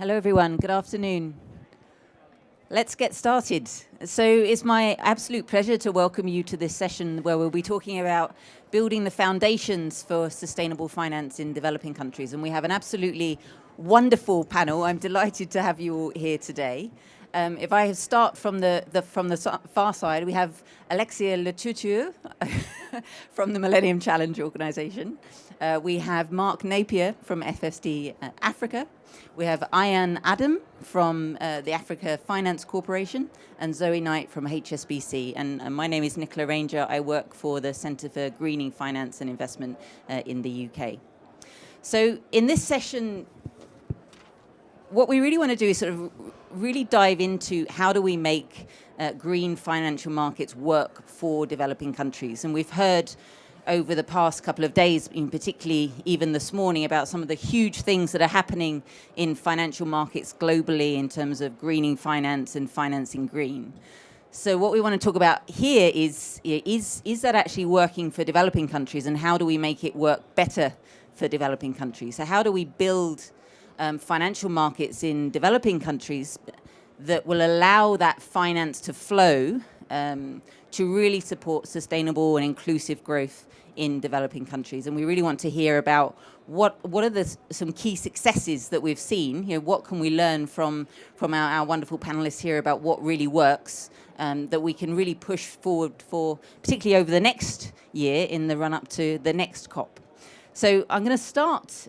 Hello, everyone. Good afternoon. Let's get started. So it's my absolute pleasure to welcome you to this session where we'll be talking about building the foundations for sustainable finance in developing countries. And we have an absolutely wonderful panel. I'm delighted to have you all here today. If I start from the far side, we have Alexia Letutur from the Millennium Challenge Organization. We have Mark Napier from FSD Africa. We have Ayan Adam from the Africa Finance Corporation and Zoe Knight from HSBC. And my name is Nicola Ranger. I work for the Centre for Greening Finance and Investment in the UK. So in this session, what we really want to do is sort of really dive into how do we make green financial markets work for developing countries. And we've heard over the past couple of days, in particularly even this morning, about some of the huge things that are happening in financial markets globally in terms of greening finance and financing green. So what we want to talk about here is that actually working for developing countries, and how do we make it work better for developing countries? So how do we build financial markets in developing countries that will allow that finance to flow to really support sustainable and inclusive growth in developing countries? And we really want to hear about what are some key successes that we've seen. You know, what can we learn from our wonderful panelists here about what really works, that we can really push forward for, particularly over the next year in the run-up to the next COP. So I'm going to start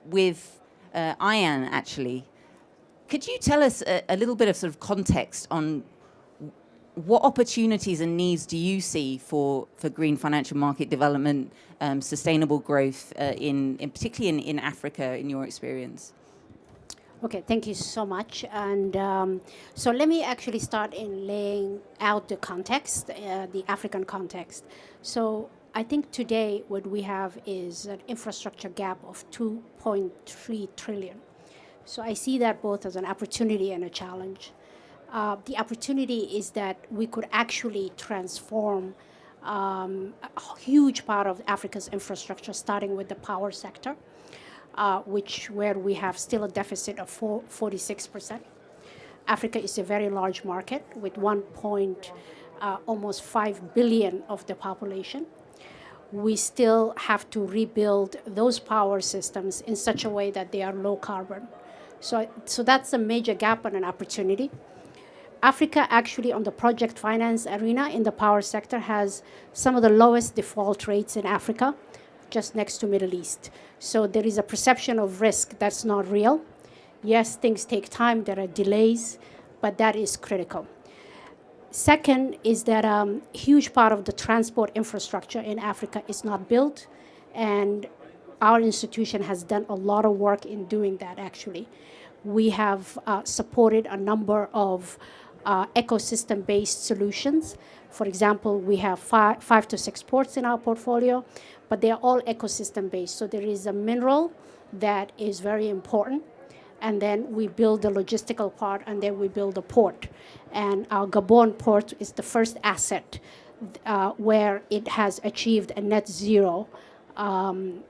with Ayan, actually. Could you tell us a little bit of sort of context on what opportunities and needs do you see for green financial market development, sustainable growth, in particularly in Africa, in your experience? Okay, thank you so much. And so let me actually start in laying out the context, the African context. So I think today what we have is an infrastructure gap of 2.3 trillion. So I see that both as an opportunity and a challenge. The opportunity is that we could actually transform a huge part of Africa's infrastructure, starting with the power sector, where we have still a deficit of 46%. Africa is a very large market with almost 5 billion of the population. We still have to rebuild those power systems in such a way that they are low carbon. So that's a major gap and an opportunity. Africa actually on the project finance arena in the power sector has some of the lowest default rates in Africa, just next to Middle East. So there is a perception of risk that's not real. Yes, things take time, there are delays, but that is critical. Second is that a huge part of the transport infrastructure in Africa is not built, and our institution has done a lot of work in doing that, actually. We have supported a number of ecosystem-based solutions. For example, we have five to six ports in our portfolio, but they are all ecosystem-based. So there is a mineral that is very important, and then we build the logistical part, and then we build a port. And our Gabon port is the first asset where it has achieved a net zero and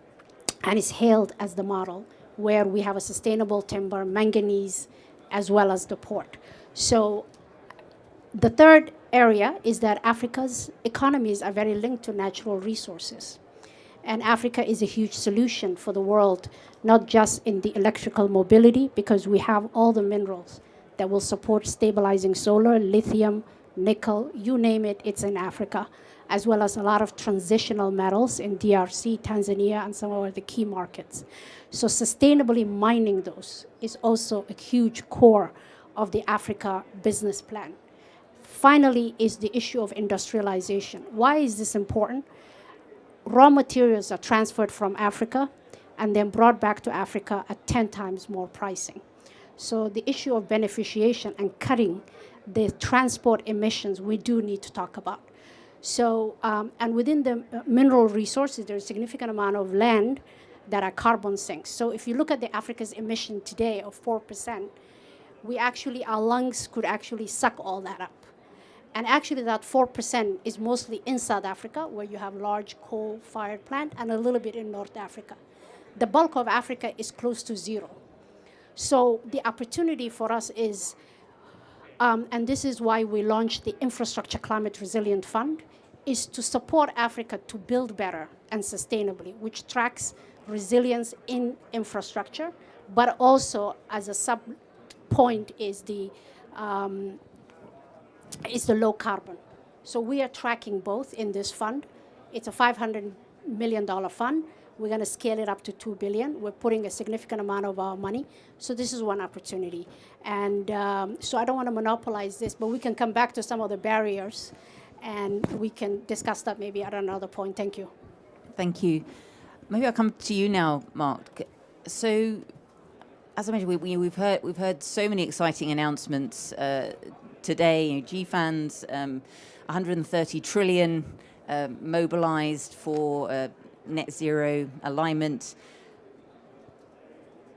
is hailed as the model, where we have a sustainable timber, manganese, as well as the port. So the third area is that Africa's economies are very linked to natural resources. And Africa is a huge solution for the world, not just in the electrical mobility, because we have all the minerals that will support stabilizing solar, lithium, nickel, you name it, it's in Africa, as well as a lot of transitional metals in DRC, Tanzania, and some of the key markets. So sustainably mining those is also a huge core of the Africa business plan. Finally is the issue of industrialization. Why is this important? Raw materials are transferred from Africa and then brought back to Africa at 10 times more pricing. So the issue of beneficiation and cutting the transport emissions, we do need to talk about. So, and within the mineral resources, there's a significant amount of land that are carbon sinks. So if you look at the Africa's emission today of 4%, our lungs could actually suck all that up. And actually that 4% is mostly in South Africa, where you have large coal-fired plant, and a little bit in North Africa. The bulk of Africa is close to zero. So the opportunity for us is, and this is why we launched the Infrastructure Climate Resilient Fund, is to support Africa to build better and sustainably, which tracks resilience in infrastructure, but also as a sub point is the low carbon. So we are tracking both in this fund. It's a $500 million fund. We're going to scale it up to $2 billion. We're putting a significant amount of our money. So this is one opportunity. And so I don't want to monopolize this, but we can come back to some of the barriers, and we can discuss that maybe at another point. Thank you. Thank you. Maybe I'll come to you now, Mark. So, as I mentioned, we've heard so many exciting announcements today. Gfans, 130 trillion mobilized for net zero alignment.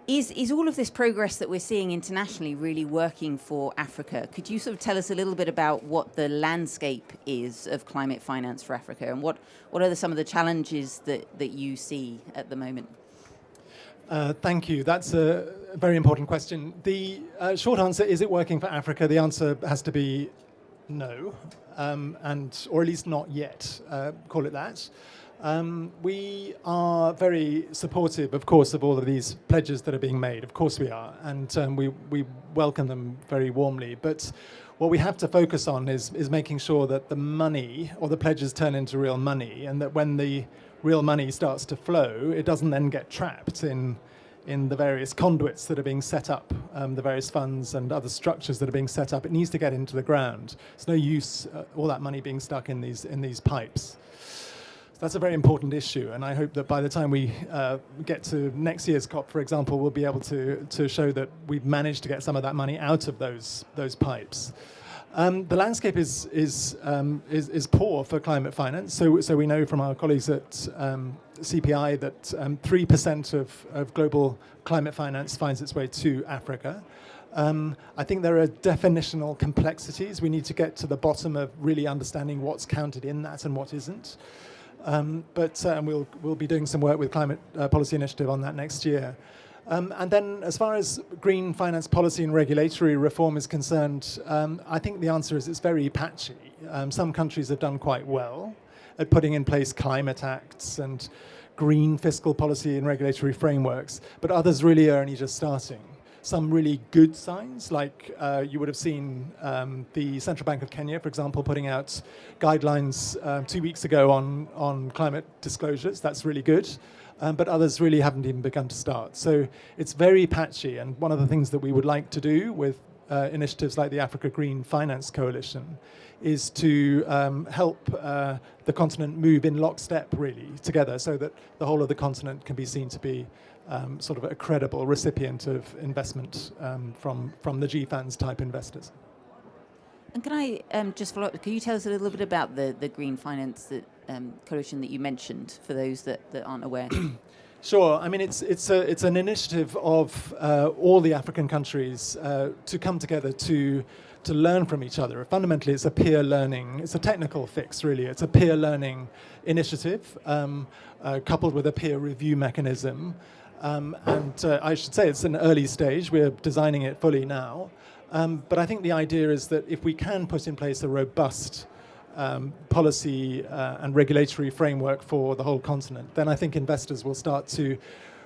Is all of this progress that we're seeing internationally really working for Africa? Could you sort of tell us a little bit about what the landscape is of climate finance for Africa, and what are some of the challenges that you see at the moment? Thank you. That's a very important question. The short answer, is it working for Africa? The answer has to be no, or at least not yet, call it that. We are very supportive, of course, of all of these pledges that are being made. Of course we are, and we welcome them very warmly. But what we have to focus on is making sure that the money or the pledges turn into real money, and that when the real money starts to flow, it doesn't then get trapped in the various conduits that are being set up, the various funds and other structures that are being set up. It needs to get into the ground. There's no use all that money being stuck in these pipes. That's a very important issue, and I hope that by the time we get to next year's COP, for example, we'll be able to show that we've managed to get some of that money out of those pipes. The landscape is poor for climate finance. So we know from our colleagues at CPI that 3% of global climate finance finds its way to Africa. I think there are definitional complexities. We need to get to the bottom of really understanding what's counted in that and what isn't. But we'll be doing some work with Climate Policy Initiative on that next year. And then as far as green finance policy and regulatory reform is concerned, I think the answer is it's very patchy. Some countries have done quite well at putting in place climate acts and green fiscal policy and regulatory frameworks, but others really are only just starting. Some really good signs, like you would have seen the Central Bank of Kenya, for example, putting out guidelines 2 weeks ago on climate disclosures. That's really good. But others really haven't even begun to start. So it's very patchy. And one of the things that we would like to do with initiatives like the Africa Green Finance Coalition is to help the continent move in lockstep, really, together, so that the whole of the continent can be seen to be sort of a credible recipient of investment from the Gfans type investors. And can I just follow up? Can you tell us a little bit about the Green Finance Coalition that you mentioned, for those that aren't aware? Sure. I mean, it's an initiative of all the African countries to come together to learn from each other. Fundamentally, it's a peer learning. It's a technical fix, really. It's a peer learning initiative coupled with a peer review mechanism. And I should say it's an early stage. We're designing it fully now. But I think the idea is that if we can put in place a robust policy and regulatory framework for the whole continent, then I think investors will start to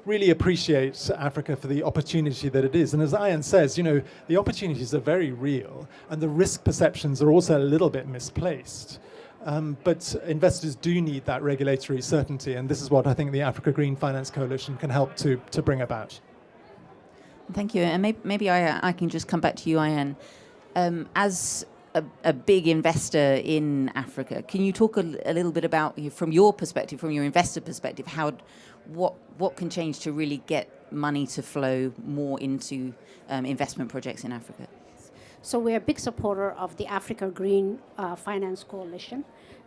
really appreciate Africa for the opportunity that it is. And as Ian says, the opportunities are very real, and the risk perceptions are also a little bit misplaced. But investors do need that regulatory certainty, and this is what I think the Africa Green Finance Coalition can help to bring about. Thank you. And maybe I can just come back to you, Ian. As a big investor in Africa, can you talk a little bit about, from your perspective, from your investor perspective, what can change to really get money to flow more into investment projects in Africa? So we're a big supporter of the Africa Green Finance Coalition,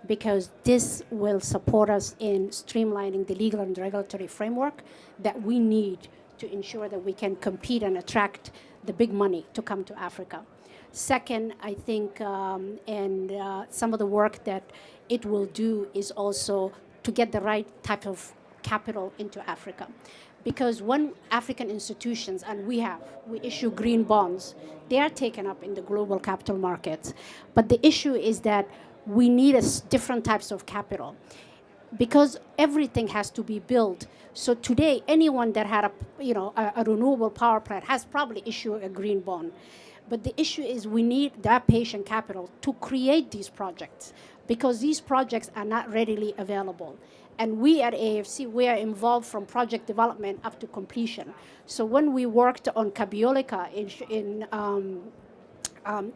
because this will support us in streamlining the legal and regulatory framework that we need to ensure that we can compete and attract the big money to come to Africa. Second, I think, some of the work that it will do is also to get the right type of capital into Africa. because when African institutions, and we issue green bonds, they are taken up in the global capital markets. But the issue is that we need different types of capital, because everything has to be built. So today, anyone that had a renewable power plant has probably issued a green bond. But the issue is we need that patient capital to create these projects, because these projects are not readily available. And we at AFC, we are involved from project development up to completion. So when we worked on Cabiolica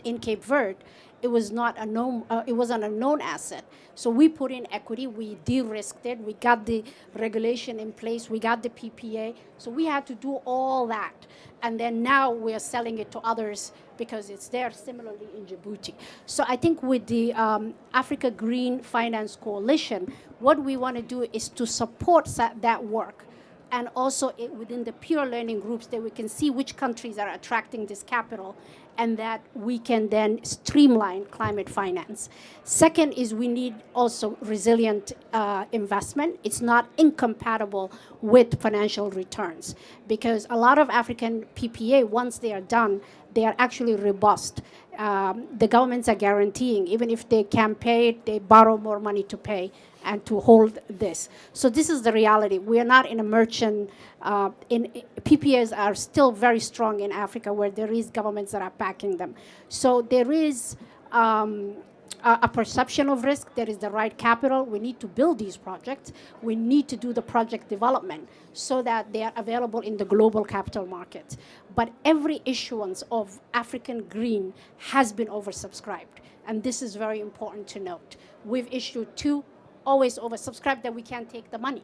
in Cape Verde, it was not a known, it wasn't a known asset. So we put in equity, we de-risked it, we got the regulation in place, we got the PPA. So we had to do all that. And then now we're selling it to others because it's there, similarly in Djibouti. So I think with the Africa Green Finance Coalition, what we want to do is to support that work. And also within the peer learning groups, that we can see which countries are attracting this capital, and that we can then streamline climate finance. Second is we need also resilient investment. It's not incompatible with financial returns, because a lot of African PPA, once they are done, they are actually robust. The governments are guaranteeing, even if they can't pay it, they borrow more money to pay and to hold this. So this is the reality. We are not in a merchant, PPAs are still very strong in Africa, where there is governments that are backing them. So there is a perception of risk. There is the right capital. We need to build these projects. We need to do the project development so that they are available in the global capital market. But every issuance of African green has been oversubscribed. And this is very important to note. We've issued 2, always oversubscribed, that we can't take the money.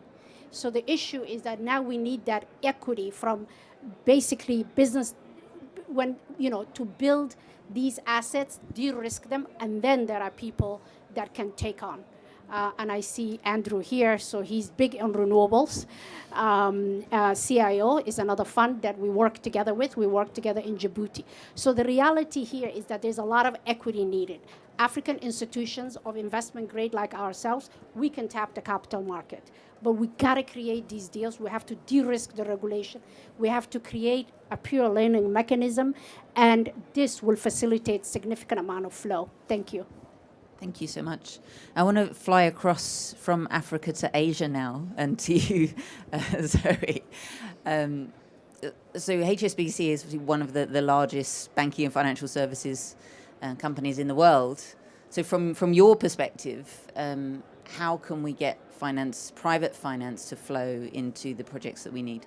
So the issue is that now we need that equity from basically business, to build these assets, de-risk them, and then there are people that can take on. And I see Andrew here, so he's big on renewables. CIO is another fund that we work together with. We work together in Djibouti. So the reality here is that there's a lot of equity needed. African institutions of investment grade like ourselves, we can tap the capital market. But we gotta create these deals. We have to de-risk the regulation. We have to create a pure learning mechanism, and this will facilitate significant amount of flow. Thank you. Thank you so much. I want to fly across from Africa to Asia now, and to you, Zoe. So HSBC is one of the largest banking and financial services companies in the world. So from your perspective, how can we get private finance to flow into the projects that we need?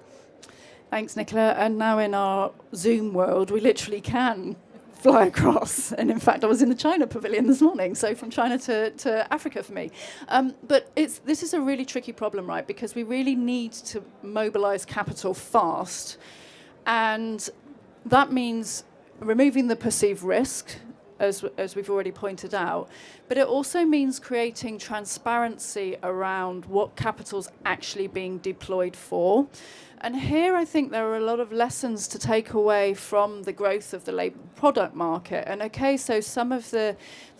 Thanks, Nicola. And now in our Zoom world, we literally can fly across. And in fact, I was in the China pavilion this morning, so from China to Africa for me. But this is a really tricky problem, right? Because we really need to mobilize capital fast. And that means removing the perceived risk, as we've already pointed out, but it also means creating transparency around what capital's actually being deployed for. And here I think there are a lot of lessons to take away from the growth of the label product market. And okay, so some of the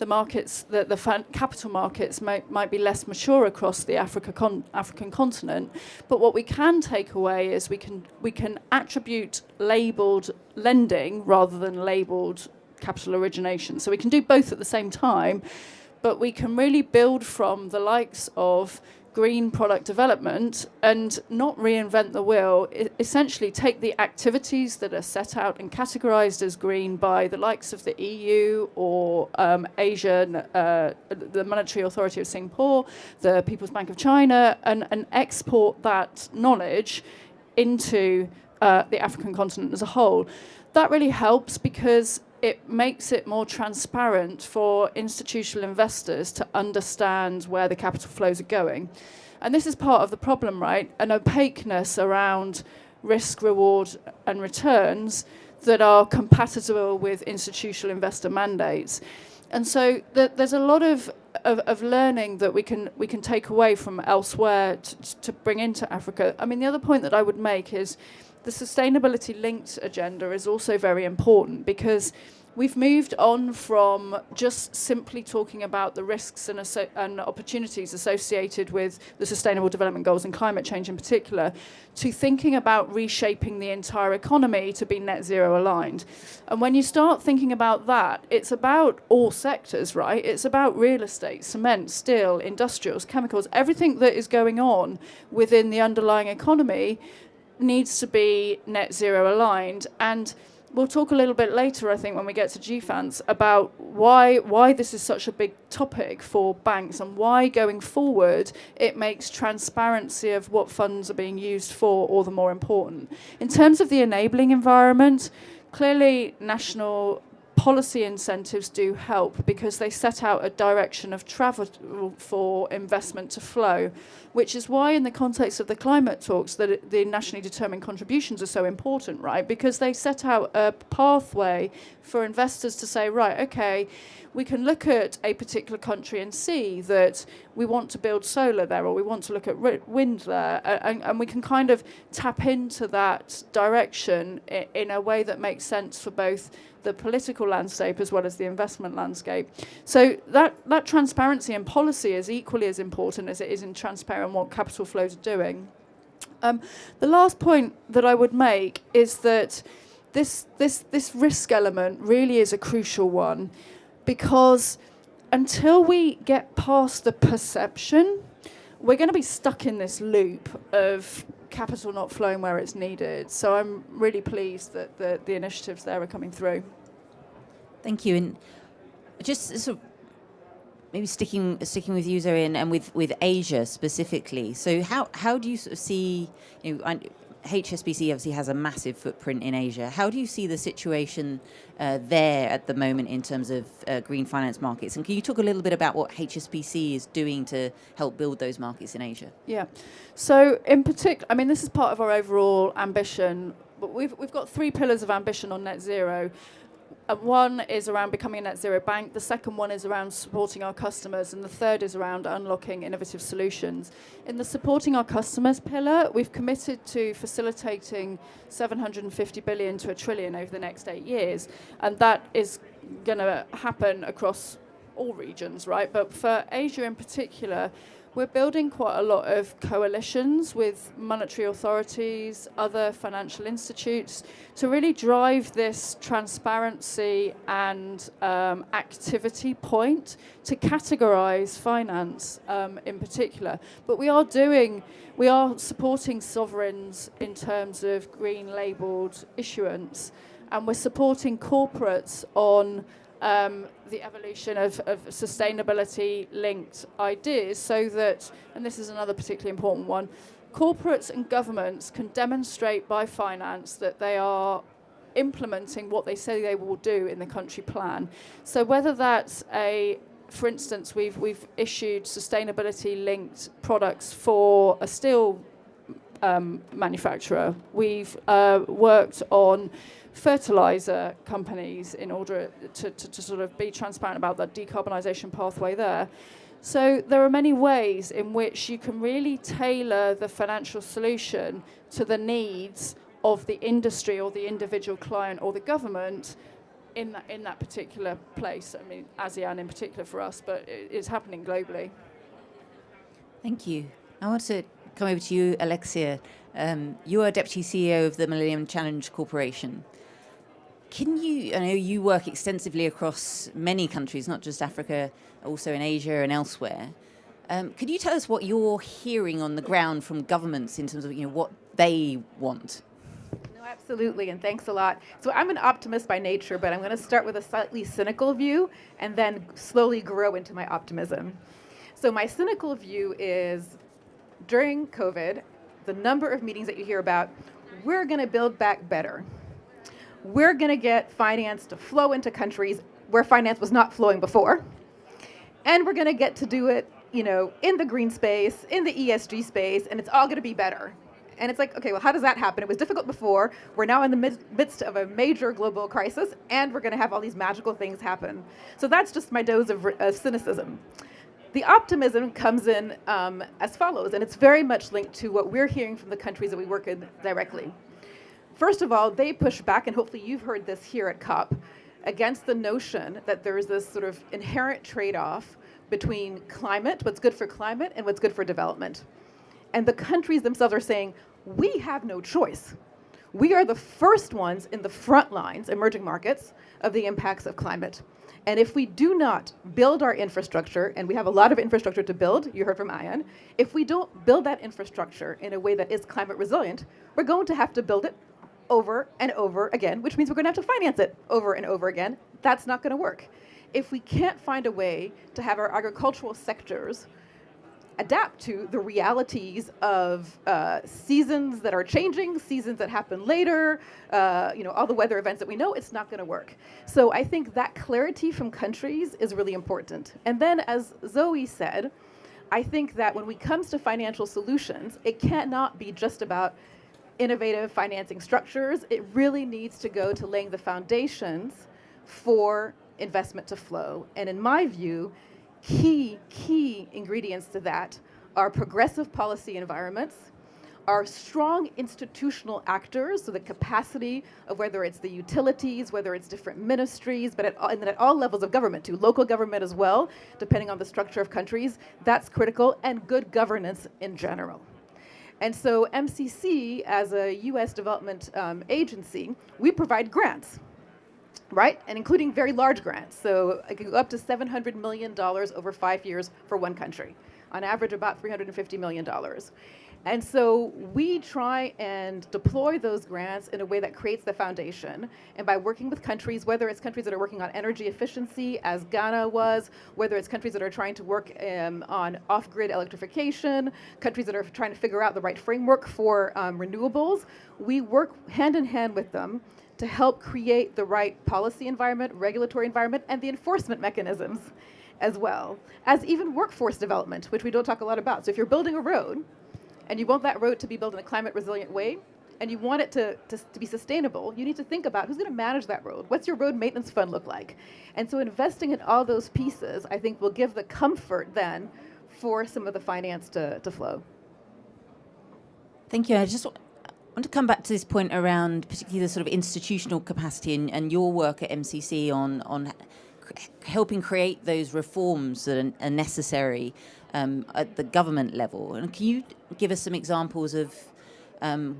markets, the capital markets might be less mature across the African continent, but what we can take away is we can attribute labelled lending rather than labelled capital origination. So we can do both at the same time, but we can really build from the likes of green product development and not reinvent the wheel, essentially take the activities that are set out and categorized as green by the likes of the EU or Asia, the Monetary Authority of Singapore, the People's Bank of China, and export that knowledge into the African continent as a whole. That really helps because it makes it more transparent for institutional investors to understand where the capital flows are going. And this is part of the problem, right? An opaqueness around risk, reward, and returns that are compatible with institutional investor mandates. And so there's a lot of learning that we can take away from elsewhere to bring into Africa. I mean, the other point that I would make is the sustainability linked agenda is also very important because We've moved on from just simply talking about the risks and opportunities associated with the Sustainable Development Goals and climate change in particular, to thinking about reshaping the entire economy to be net zero aligned. And when you start thinking about that, it's about all sectors, right? It's about real estate, cement, steel, industrials, chemicals, everything that is going on within the underlying economy needs to be net zero aligned. And we'll talk a little bit later, I think, when we get to Gfans, about why this is such a big topic for banks and why, going forward, it makes transparency of what funds are being used for all the more important. In terms of the enabling environment, clearly national policy incentives do help because they set out a direction of travel for investment to flow, which is why in the context of the climate talks that the nationally determined contributions are so important, right? Because they set out a pathway for investors to say, right, okay, we can look at a particular country and see that we want to build solar there or we want to look at wind there, and we can kind of tap into that direction in a way that makes sense for both the political landscape as well as the investment landscape. So that transparency in policy is equally as important as it is in transparent what capital flows are doing. The last point that I would make is that this risk element really is a crucial one, because until we get past the perception, we're going to be stuck in this loop of capital not flowing where it's needed. So I'm really pleased that the initiatives there are coming through. Thank you. And just sort of maybe sticking with you, Zoe, and with Asia specifically. So how do you sort of see, HSBC obviously has a massive footprint in Asia. How do you see the situation there at the moment in terms of green finance markets? And can you talk a little bit about what HSBC is doing to help build those markets in Asia? Yeah. So in particular, I mean, this is part of our overall ambition, but we've got 3 pillars of ambition on net zero. One is around becoming a net zero bank, the second one is around supporting our customers, and the third is around unlocking innovative solutions. In the supporting our customers pillar, we've committed to facilitating 750 billion to $1 trillion over the next 8 years, and that is going to happen across all regions, right? But for Asia in particular, we're building quite a lot of coalitions with monetary authorities, other financial institutes, to really drive this transparency and activity point to categorize finance in particular. But we are supporting sovereigns in terms of green labeled issuance, and we're supporting corporates on the evolution of sustainability-linked ideas, so that, and this is another particularly important one, corporates and governments can demonstrate by finance that they are implementing what they say they will do in the country plan. So whether that's for instance, we've issued sustainability-linked products for a steel manufacturer. We've worked on fertilizer companies in order to sort of be transparent about that decarbonisation pathway there. So there are many ways in which you can really tailor the financial solution to the needs of the industry or the individual client or the government in that particular place. I mean, ASEAN in particular for us, but it's happening globally. Thank you. I want to come over to you, Alexia. You are Deputy CEO of the Millennium Challenge Corporation. I know you work extensively across many countries, not just Africa, also in Asia and elsewhere. Could you tell us what you're hearing on the ground from governments in terms of what they want? No, absolutely, and thanks a lot. So I'm an optimist by nature, but I'm going to start with a slightly cynical view and then slowly grow into my optimism. So my cynical view is, during COVID, the number of meetings that you hear about, we're going to build back better. We're going to get finance to flow into countries where finance was not flowing before. And we're going to get to do it, in the green space, in the ESG space, and it's all going to be better. And it's like, okay, well, how does that happen? It was difficult before. We're now in the midst of a major global crisis, and we're going to have all these magical things happen. So that's just my dose of cynicism. The optimism comes in as follows, and it's very much linked to what we're hearing from the countries that we work in directly. First of all, they push back, and hopefully you've heard this here at COP. against the notion that there is this sort of inherent trade-off between climate, what's good for climate, and what's good for development. And the countries themselves are saying, we have no choice. We are the first ones in the front lines, emerging markets, of the impacts of climate. And if we do not build our infrastructure, and we have a lot of infrastructure to build, you heard from Ayan, if we don't build that infrastructure in a way that is climate resilient, we're going to have to build it over and over again, which means we're going to have to finance it over and over again. That's not going to work. If we can't find a way to have our agricultural sectors adapt to the realities of seasons that are changing, seasons that happen later, all the weather events that we know, it's not going to work. So I think that clarity from countries is really important. And then, as Zoe said, I think that when it comes to financial solutions, it cannot be just about innovative financing structures. It really needs to go to laying the foundations for investment to flow. And in my view, key ingredients to that are progressive policy environments, are strong institutional actors, so the capacity of whether it's the utilities, whether it's different ministries, but at all levels of government too, local government as well, depending on the structure of countries, that's critical, and good governance in general. And so MCC, as a US development agency, we provide grants, right? And including very large grants. So it can go up to $700 million over 5 years for one country. On average, about $350 million. And so we try and deploy those grants in a way that creates the foundation. And by working with countries, whether it's countries that are working on energy efficiency, as Ghana was, whether it's countries that are trying to work on off-grid electrification, countries that are trying to figure out the right framework for renewables, we work hand in hand with them to help create the right policy environment, regulatory environment, and the enforcement mechanisms as well, as even workforce development, which we don't talk a lot about. So if you're building a road, and you want that road to be built in a climate resilient way, and you want it to be sustainable, you need to think about who's going to manage that road. What's your road maintenance fund look like? And so investing in all those pieces, I think, will give the comfort then for some of the finance to flow. Thank you. I just want to come back to this point around particularly the sort of institutional capacity and your work at MCC on helping create those reforms that are necessary at the government level. And can you give us some examples of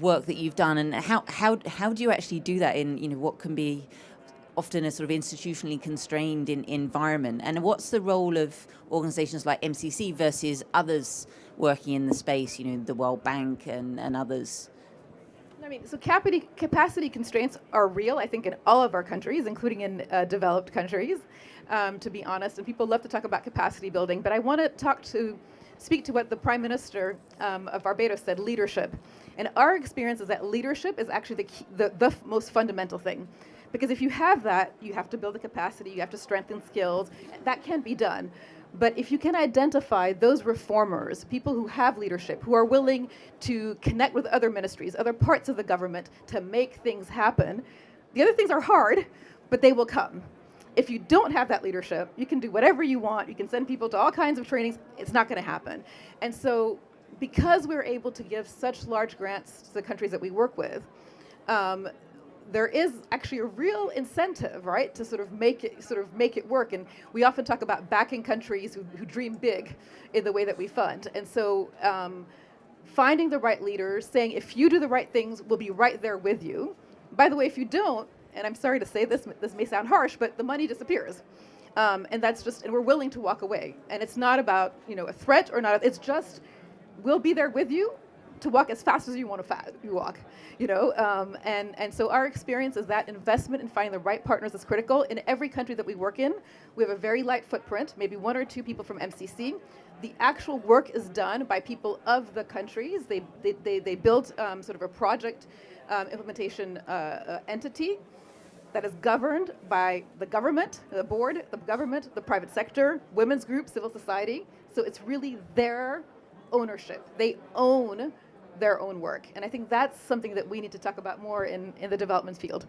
work that you've done, and how do you actually do that in what can be often a sort of institutionally constrained environment? And what's the role of organizations like MCC versus others working in the space, the World Bank and others? I mean, so capacity constraints are real, I think, in all of our countries, including in developed countries, to be honest. And people love to talk about capacity building, but I want to speak to what the Prime Minister of Barbados said, leadership. And our experience is that leadership is actually the most fundamental thing. Because if you have that, you have to build the capacity, you have to strengthen skills. That can be done. But if you can identify those reformers, people who have leadership, who are willing to connect with other ministries, other parts of the government to make things happen, the other things are hard, but they will come. If you don't have that leadership, you can do whatever you want. You can send people to all kinds of trainings. It's not going to happen. And so because we're able to give such large grants to the countries that we work with, there is actually a real incentive, right, to sort of make it work. And we often talk about backing countries who dream big in the way that we fund. And so finding the right leaders, saying if you do the right things, we'll be right there with you. By the way, if you don't, and I'm sorry to say this may sound harsh, but the money disappears. And we're willing to walk away. And it's not about, a threat or not, it's just, we'll be there with you to walk as fast as you want to walk, and so our experience is that investment in finding the right partners is critical. In every country that we work in, we have a very light footprint, maybe 1 or 2 people from MCC. The actual work is done by people of the countries. They build sort of a project implementation entity that is governed by the government, the board, the government, the private sector, women's groups, civil society. So it's really their ownership. They own their own work. And I think that's something that we need to talk about more in the development field.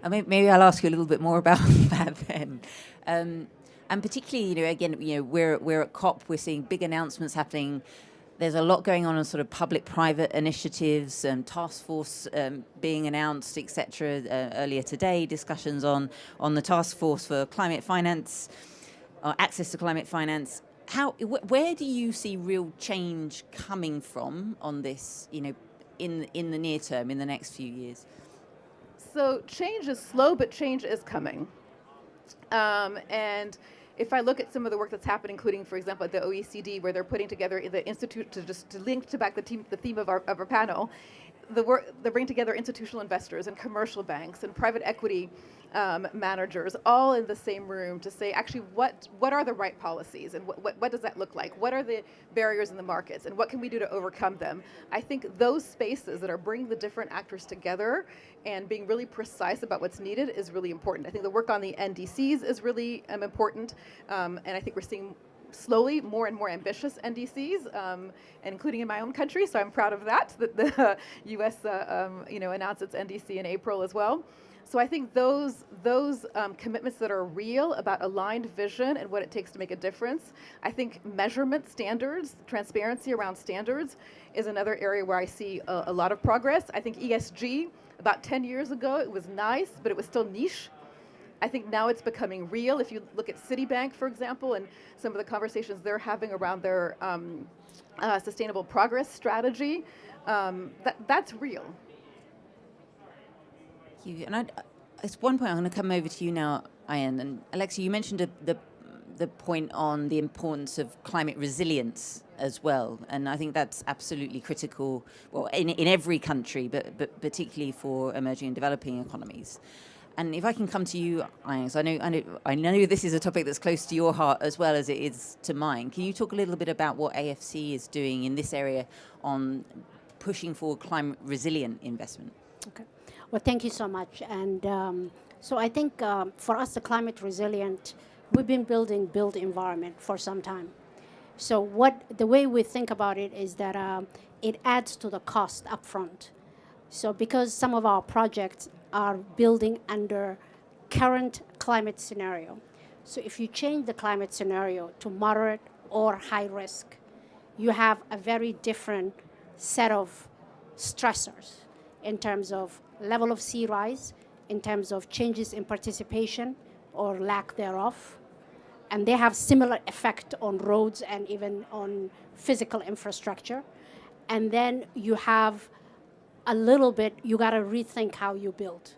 Maybe I'll ask you a little bit more about that then. And particularly, again, we're at COP, we're seeing big announcements happening there's a lot going on sort of public-private initiatives, task force being announced, etc. Earlier today, discussions on the task force for climate finance, access to climate finance. Where do you see real change coming from on this, in the near term, in the next few years? So change is slow, but change is coming. And if I look at some of the work that's happened, including, for example, at the OECD, where they're putting together the institute to link to back the theme of our panel, they bring together institutional investors and commercial banks and private equity managers all in the same room to say, actually, what are the right policies and what does that look like? What are the barriers in the markets and what can we do to overcome them? I think those spaces that are bringing the different actors together and being really precise about what's needed is really important. I think the work on the NDCs is really important, and I think we're seeing slowly more and more ambitious NDCs, and including in my own country. So I'm proud of that the U.S. Announced its NDC in April as well. So I think those commitments that are real about aligned vision and what it takes to make a difference. I think measurement standards, transparency around standards, is another area where I see a lot of progress. I think ESG, about 10 years ago, it was nice, but it was still niche. I think now it's becoming real. If you look at Citibank, for example, and some of the conversations they're having around their sustainable progress strategy, that's real. Thank you. And at one point, I'm going to come over to you now, Ayan. And Alexia, you mentioned the point on the importance of climate resilience as well. And I think that's absolutely critical, well, in every country, but particularly for emerging and developing economies. And if I can come to you, Ayan, so I know this is a topic that's close to your heart as well as it is to mine. Can you talk a little bit about what AFC is doing in this area on pushing for climate resilient investment? Okay. Well, thank you so much. And so I think for us, the climate resilient, we've been building built environment for some time. So the way we think about it is that it adds to the cost upfront. So because some of our projects are building under current climate scenario. So if you change the climate scenario to moderate or high risk, you have a very different set of stressors in terms of level of sea rise, in terms of changes in participation or lack thereof. And they have similar effect on roads and even on physical infrastructure. And then you have a little bit, you got to rethink how you build,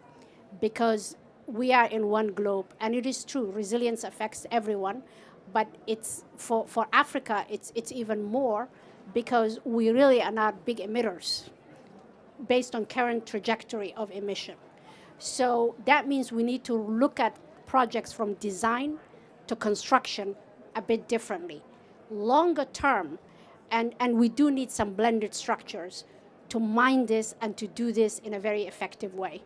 because we are in one globe, and it is true, resilience affects everyone, but it's for Africa, it's even more, because we really are not big emitters based on current trajectory of emission. So that means we need to look at projects from design to construction a bit differently. Longer term, and we do need some blended structures to mine this and to do this in a very effective way.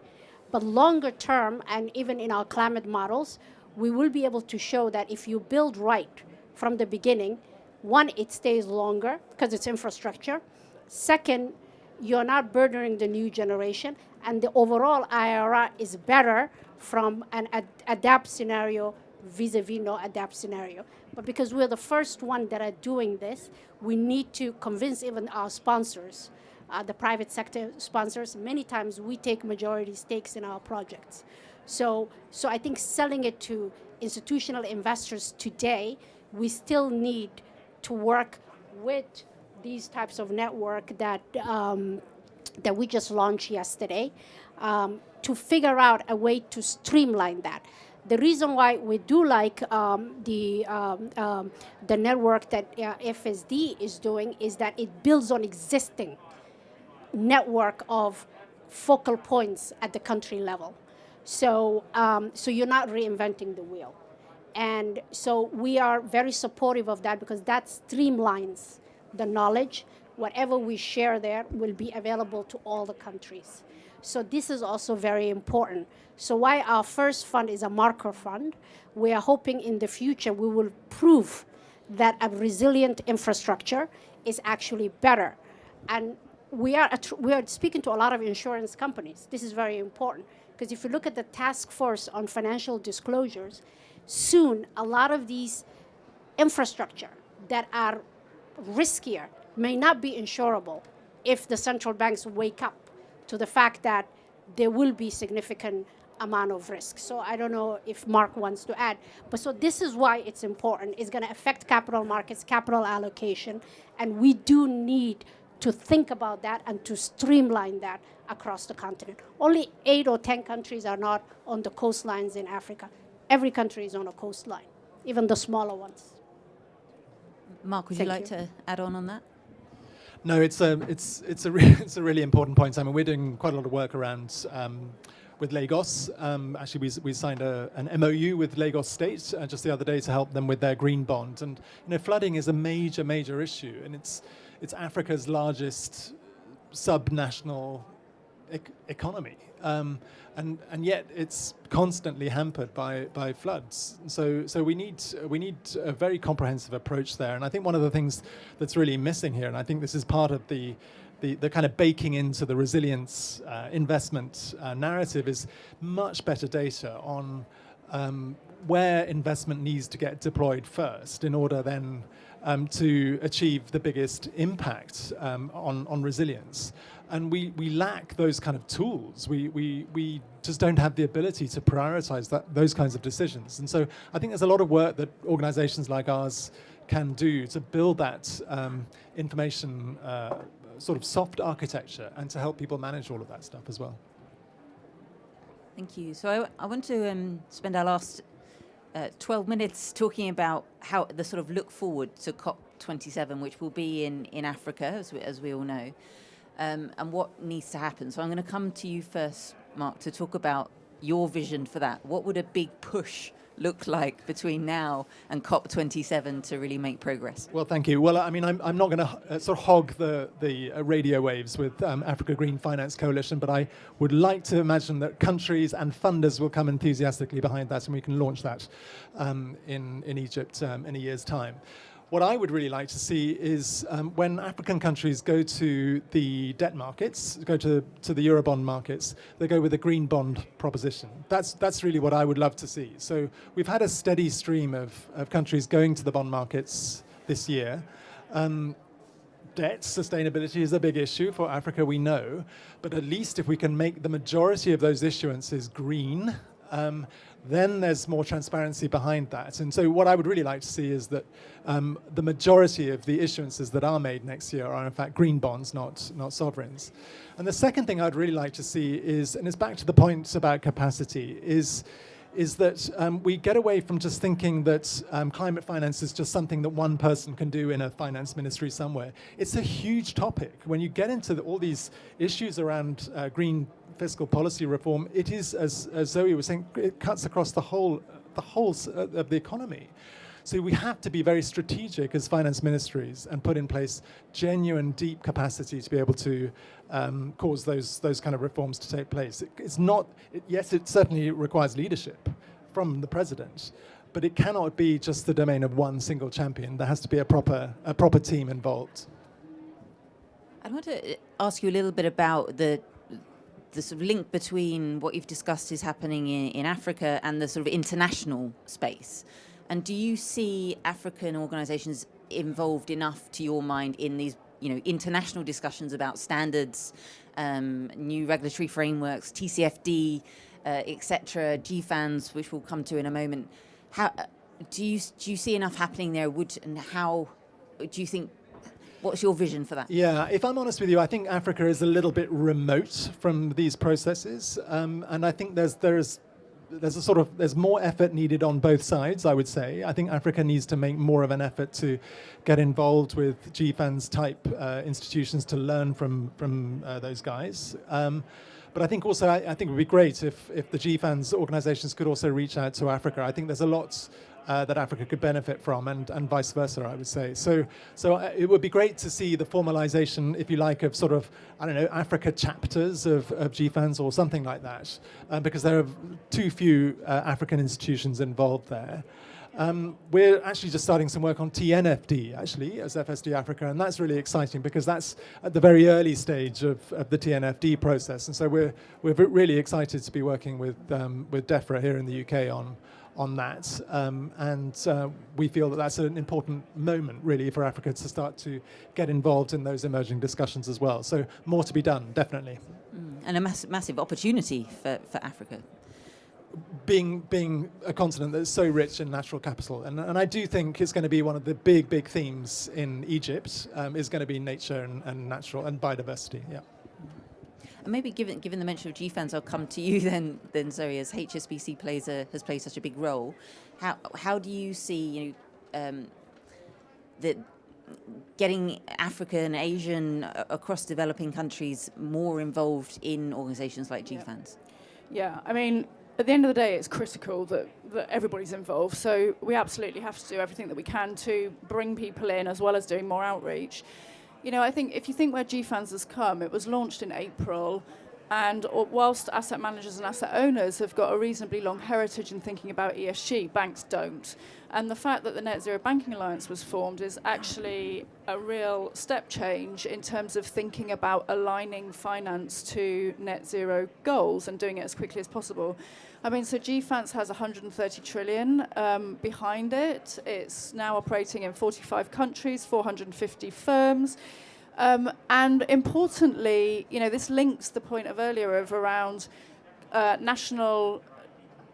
But longer term, and even in our climate models, we will be able to show that if you build right from the beginning, one, it stays longer because it's infrastructure. Second, you're not burdening the new generation, and the overall IRR is better from an adapt scenario vis-a-vis no adapt scenario. But because we're the first one that are doing this, we need to convince even our sponsors, the private sector sponsors. Many times we take majority stakes in our projects. So I think selling it to institutional investors today, we still need to work with these types of network that we just launched yesterday to figure out a way to streamline that. The reason why we do like the network that FSD is doing is that it builds on existing network of focal points at the country level. So you're not reinventing the wheel. And so we are very supportive of that, because that streamlines the knowledge. Whatever we share there will be available to all the countries. So this is also very important. So while our first fund is a marker fund, we are hoping in the future we will prove that a resilient infrastructure is actually better. And we are speaking to a lot of insurance companies. This is very important, because if you look at the task force on financial disclosures, soon a lot of these infrastructure that are riskier may not be insurable if the central banks wake up to the fact that there will be significant amount of risk. So I don't know if Mark wants to add, but so this is why it's important. It's going to affect capital markets, capital allocation, and we do need to think about that and to streamline that across the continent. Only 8 or 10 countries are not on the coastlines in Africa. Every country is on a coastline, even the smaller ones. Mark, would you like to add on that? No, it's a really important point. I mean, we're doing quite a lot of work around with Lagos. Actually, we signed an MOU with Lagos State just the other day to help them with their green bond. And flooding is a major issue, and it's Africa's largest subnational economy, and yet it's constantly hampered by floods. So we need a very comprehensive approach there. And I think one of the things that's really missing here, and I think this is part of the kind of baking into the resilience investment narrative, is much better data on where investment needs to get deployed first in order then to achieve the biggest impact on resilience. And we lack those kind of tools. We just don't have the ability to prioritize those kinds of decisions. And so I think there's a lot of work that organizations like ours can do to build that information sort of soft architecture and to help people manage all of that stuff as well. Thank you. So I want to spend our last 12 minutes talking about how the sort of look forward to COP27, which will be in Africa, as we all know, and what needs to happen. So I'm going to come to you first, Mark, to talk about your vision for that. What would a big push look like between now and COP27 to really make progress? Well, thank you. Well, I mean, I'm not going to sort of hog the radio waves with Africa Green Finance Coalition, but I would like to imagine that countries and funders will come enthusiastically behind that, and we can launch that in Egypt in a year's time. What I would really like to see is when African countries go to the debt markets, go to the Eurobond markets, they go with a green bond proposition. That's really what I would love to see. So we've had a steady stream of countries going to the bond markets this year. Debt sustainability is a big issue for Africa, we know, but at least if we can make the majority of those issuances green, then there's more transparency behind that. And so what I would really like to see is that the majority of the issuances that are made next year are in fact green bonds, not sovereigns. And the second thing I'd really like to see is, and it's back to the point about capacity, is that we get away from just thinking that climate finance is just something that one person can do in a finance ministry somewhere. It's a huge topic. When you get into all these issues around green fiscal policy reform, it is, as Zoe was saying, it cuts across the whole of the economy. So we have to be very strategic as finance ministries and put in place genuine, deep capacity to be able to cause those kind of reforms to take place. Yes, it certainly requires leadership from the president, but it cannot be just the domain of one single champion. There has to be a proper team involved. I want to ask you a little bit about the sort of link between what you've discussed is happening in Africa and the sort of international space. And do you see African organizations involved enough, to your mind, in these international discussions about standards, new regulatory frameworks, TCFD, etc., Gfans, which we'll come to in a moment? How do you see enough happening there? And how do you think? What's your vision for that? Yeah, if I'm honest with you, I think Africa is a little bit remote from these processes, and I think there's more effort needed on both sides, I would say. I think Africa needs to make more of an effort to get involved with Gfans type institutions to learn from those guys. But I think also, I think it would be great if the Gfans organizations could also reach out to Africa. I think there's a lot that Africa could benefit from, and vice versa, I would say. So it would be great to see the formalization, if you like, of sort of, I don't know, Africa chapters of Gfans or something like that, because there are too few African institutions involved there. We're actually just starting some work on TNFD, actually, as FSD Africa, and that's really exciting because that's at the very early stage of the TNFD process. And so we're really excited to be working with DEFRA here in the UK on that. We feel that that's an important moment, really, for Africa to start to get involved in those emerging discussions as well. So more to be done, definitely. And a massive opportunity for Africa. Being a continent that's so rich in natural capital. And I do think it's going to be one of the big themes in Egypt, is going to be nature and natural and biodiversity, yeah. And maybe given the mention of Gfans, I'll come to you then Zoe, as HSBC has played such a big role. How do you see that getting African, Asian, across developing countries more involved in organisations like Gfans? Yeah, I mean, at the end of the day, it's critical that everybody's involved. So we absolutely have to do everything that we can to bring people in, as well as doing more outreach. You know, I think if you think where Gfans has come, it was launched in April, and whilst asset managers and asset owners have got a reasonably long heritage in thinking about ESG, banks don't. And the fact that the Net Zero Banking Alliance was formed is actually a real step change in terms of thinking about aligning finance to net zero goals and doing it as quickly as possible. I mean, so Gfans has 130 trillion behind it. It's now operating in 45 countries, 450 firms. And importantly, you know, this links the point of earlier of around national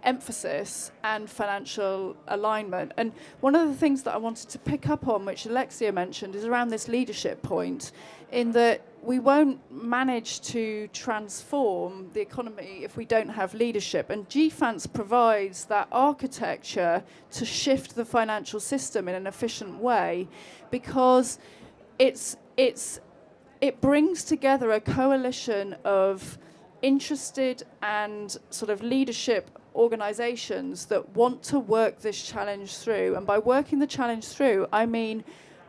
emphasis and financial alignment. And one of the things that I wanted to pick up on, which Alexia mentioned, is around this leadership point, in that we won't manage to transform the economy if we don't have leadership. And Gfans provides that architecture to shift the financial system in an efficient way, because it brings together a coalition of interested and sort of leadership organisations that want to work this challenge through. And by working the challenge through, I mean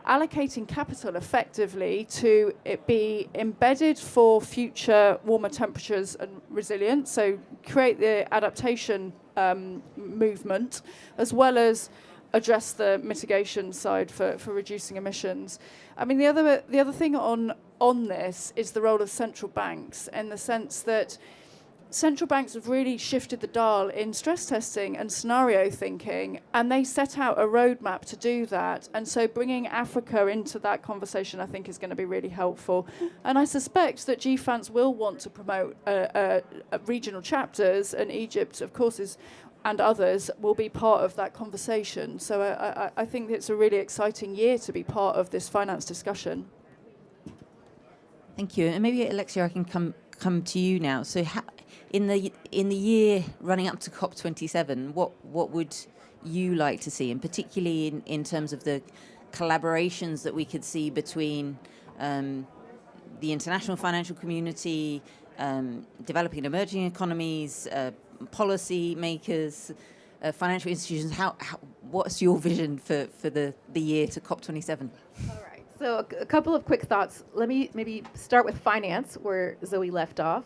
allocating capital effectively to it be embedded for future warmer temperatures and resilience, so create the adaptation movement, as well as address the mitigation side for reducing emissions. I mean, the other thing on this is the role of central banks, in the sense that central banks have really shifted the dial in stress testing and scenario thinking, and they set out a roadmap to do that. And so bringing Africa into that conversation, I think, is going to be really helpful. And I suspect that Gfans will want to promote regional chapters, and Egypt, of course, and others will be part of that conversation. So I think it's a really exciting year to be part of this finance discussion. Thank you. And maybe, Alexia, I can come to you now. So in the year running up to COP27, what would you like to see, and particularly in terms of the collaborations that we could see between the international financial community, developing and emerging economies, policy makers, financial institutions? What's your vision for the year to COP27? All right. So a couple of quick thoughts. Let me maybe start with finance, where Zoe left off.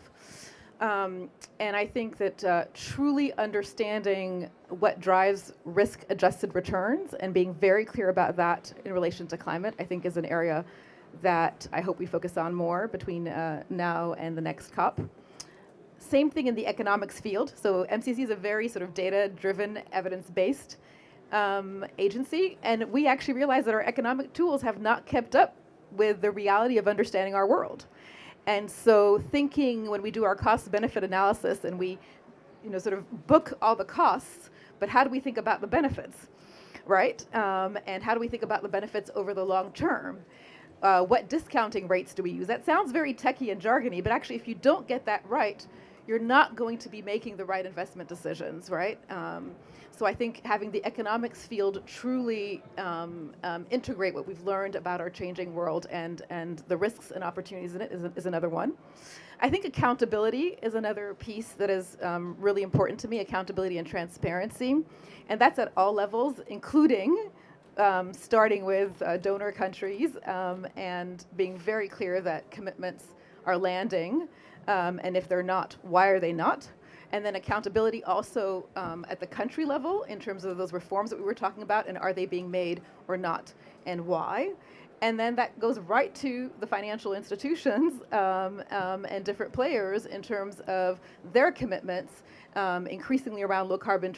And I think that truly understanding what drives risk-adjusted returns and being very clear about that in relation to climate, I think, is an area that I hope we focus on more between now and the next COP. Same thing in the economics field. So MCC is a very sort of data-driven, evidence-based agency, and we actually realize that our economic tools have not kept up with the reality of understanding our world. And so thinking, when we do our cost-benefit analysis and we, sort of book all the costs, but how do we think about the benefits, right? And how do we think about the benefits over the long term? What discounting rates do we use? That sounds very techie and jargony, but actually if you don't get that right, you're not going to be making the right investment decisions, right? So I think having the economics field truly integrate what we've learned about our changing world and the risks and opportunities in it is another one. I think accountability is another piece that is really important to me, accountability and transparency. And that's at all levels, including starting with donor countries and being very clear that commitments are landing. And if they're not, why are they not? And then accountability also at the country level in terms of those reforms that we were talking about, and are they being made or not, and why? And then that goes right to the financial institutions and different players in terms of their commitments increasingly around low carbon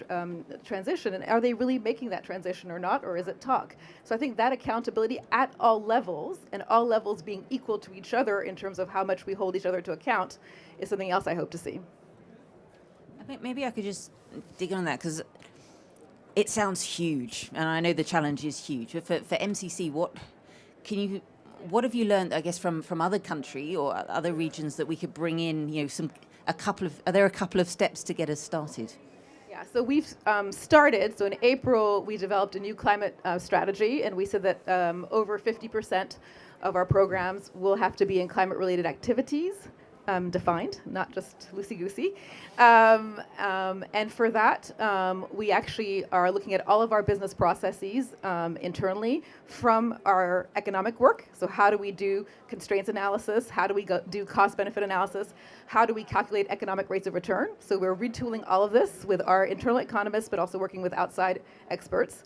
transition, and are they really making that transition or not, or is it talk? So I think that accountability at all levels, and all levels being equal to each other in terms of how much we hold each other to account, is something else I hope to see. I think maybe I could just dig on that, because it sounds huge, and I know the challenge is huge. But for MCC, what have you learned, I guess, from other country or other regions that we could bring in? Are there a couple of steps to get us started? Yeah, so we've started. So in April, we developed a new climate strategy, and we said that over 50% of our programs will have to be in climate-related activities. Defined, not just loosey-goosey. And for that, we actually are looking at all of our business processes internally from our economic work. So how do we do constraints analysis? How do we do cost-benefit analysis? How do we calculate economic rates of return? So we're retooling all of this with our internal economists, but also working with outside experts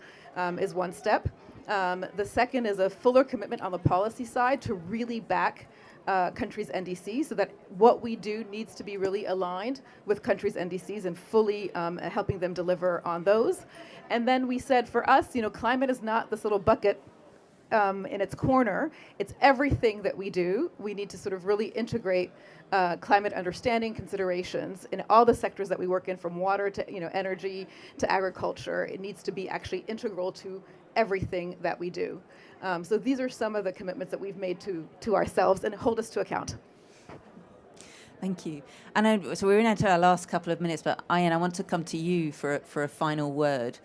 is one step. The second is a fuller commitment on the policy side to really back countries' NDCs, so that what we do needs to be really aligned with countries' NDCs and fully helping them deliver on those. And then we said, for us, climate is not this little bucket in its corner. It's everything that we do. We need to sort of really integrate climate understanding considerations in all the sectors that we work in, from water to energy to agriculture. It needs to be actually integral to everything that we do. So these are some of the commitments that we've made to ourselves and hold us to account. Thank you. And so we're into our last couple of minutes, but Ian, I want to come to you for a final word.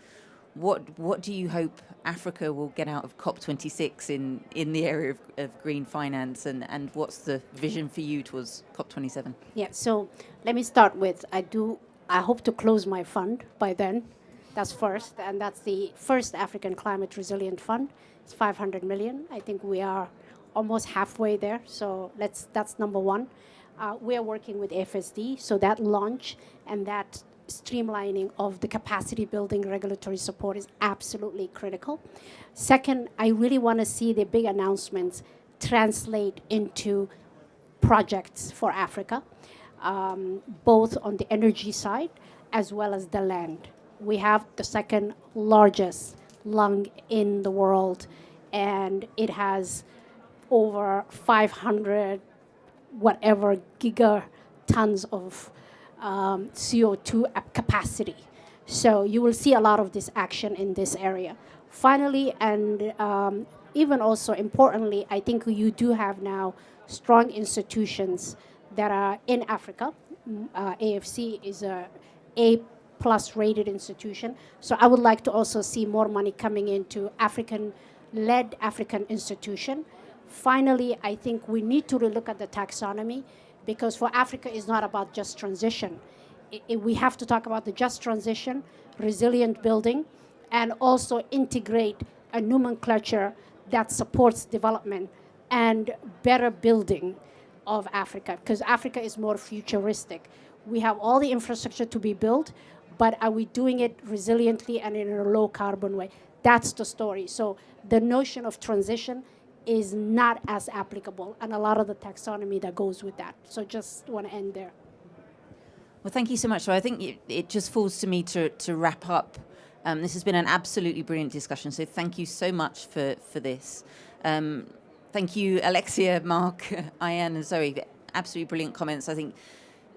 What do you hope Africa will get out of COP26 in the area of green finance, and what's the vision for you towards COP27? Yeah, so let me start with, I hope to close my fund by then. That's first, and that's the first African Climate Resilient Fund. It's 500 million. I think we are almost halfway there, so that's number one. We are working with FSD, so that launch and that streamlining of the capacity building regulatory support is absolutely critical. Second, I really want to see the big announcements translate into projects for Africa, both on the energy side as well as the land. We have the second largest lung in the world, and it has over 500 whatever gigatons of CO2 capacity. So you will see a lot of this action in this area. Finally, and even also importantly, I think you do have now strong institutions that are in Africa. AFC is a A+ rated institution. So I would like to also see more money coming into African-led African institution. Finally, I think we need to relook at the taxonomy, because for Africa, it's not about just transition. We have to talk about the just transition, resilient building, and also integrate a nomenclature that supports development and better building of Africa, because Africa is more futuristic. We have all the infrastructure to be built, but are we doing it resiliently and in a low carbon way? That's the story. So the notion of transition is not as applicable, and a lot of the taxonomy that goes with that. So just want to end there. Well, thank you so much. So I think it just falls to me to wrap up. This has been an absolutely brilliant discussion, so thank you so much for this. Thank you, Alexia, Mark, Ian, and Zoe. Absolutely brilliant comments. I think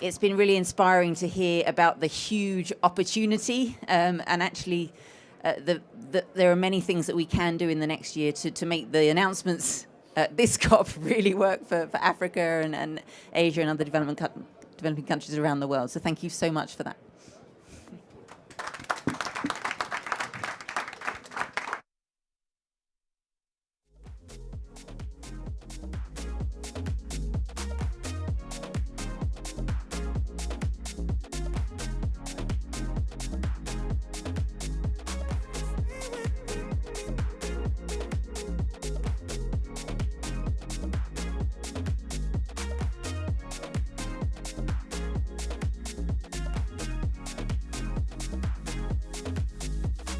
it's been really inspiring to hear about the huge opportunity, and actually there are many things that we can do in the next year to make the announcements at this COP really work for Africa and Asia and other developing countries around the world. So thank you so much for that.